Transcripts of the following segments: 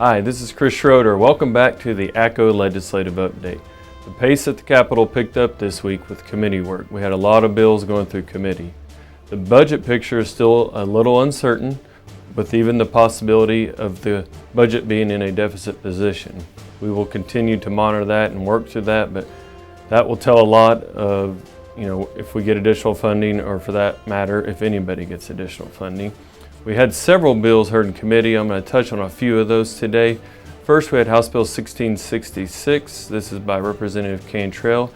Hi, this is Chris Schroeder. Welcome back to the ACCO Legislative Update. The pace at the Capitol picked up this week with committee work. We had a lot of bills going through committee. The budget picture is still a little uncertain, with even the possibility of the budget being in a deficit position. We will continue to monitor that and work through that, but that will tell a lot of, if we get additional funding, or for that matter, if anybody gets additional funding. We had several bills heard in committee. I'm going to touch on a few of those today. First, we had House Bill 1666. This is by Representative Cantrell.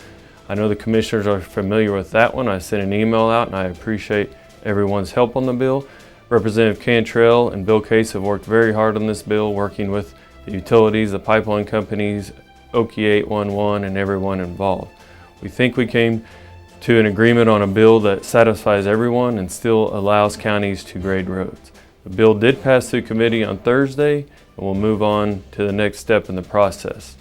I know the commissioners are familiar with that one. I sent an email out and I appreciate everyone's help on the bill. Representative Cantrell and Bill Case have worked very hard on this bill, working with the utilities, the pipeline companies, Okie 811, and everyone involved. We think we came to an agreement on a bill that satisfies everyone and still allows counties to grade roads. The bill did pass through committee on Thursday, and we'll move on to the next step in the process.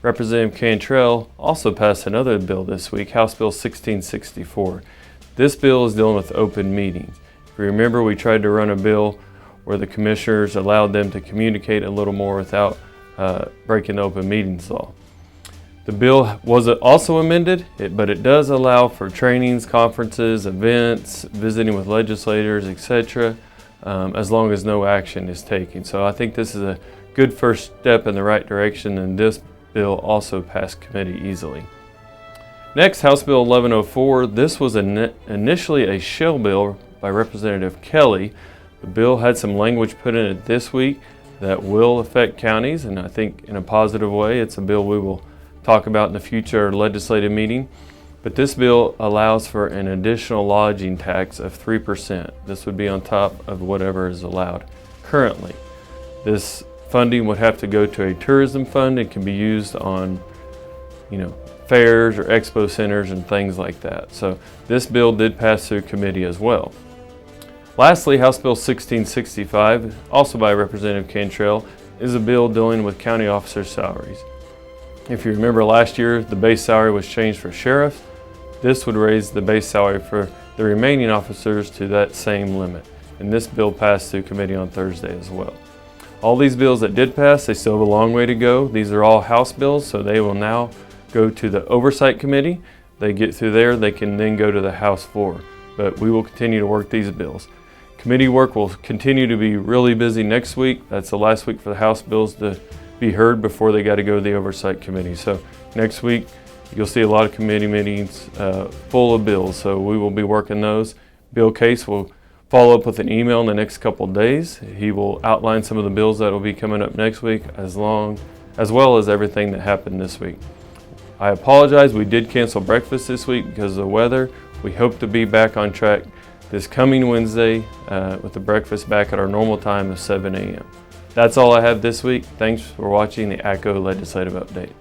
Representative Cantrell also passed another bill this week, House Bill 1664. This bill is dealing with open meetings. If you remember, we tried to run a bill where the commissioners allowed them to communicate a little more without breaking the open meetings law. The bill was also amended, but it does allow for trainings, conferences, events, visiting with legislators, etc., as long as no action is taken. So I think this is a good first step in the right direction, and this bill also passed committee easily. Next, House Bill 1104. This was initially a shell bill by Representative Kelly. The bill had some language put in it this week that will affect counties, and I think in a positive way. It's a bill we will talk about in the future legislative meeting. But this bill allows for an additional lodging tax of 3%. This would be on top of whatever is allowed currently. This funding would have to go to a tourism fund. It can be used on, fairs or expo centers and things like that. So this bill did pass through committee as well. Lastly, House Bill 1665, also by Representative Cantrell, is a bill dealing with county officer salaries. If you remember last year, the base salary was changed for sheriffs. This would raise the base salary for the remaining officers to that same limit. And this bill passed through committee on Thursday as well. All these bills that did pass, they still have a long way to go. These are all House bills, so they will now go to the Oversight Committee. They get through there, they can then go to the House floor. But we will continue to work these bills. Committee work will continue to be really busy next week. That's the last week for the House bills to be heard before they got to go to the Oversight Committee. So next week you'll see a lot of committee meetings full of bills, so we will be working those. Bill Case will follow up with an email in the next couple of days. He will outline some of the bills that will be coming up next week, as well as everything that happened this week. I apologize, we did cancel breakfast this week because of the weather. We hope to be back on track this coming Wednesday with the breakfast back at our normal time of 7 a.m. That's all I have this week. Thanks for watching the ACCO Legislative Update.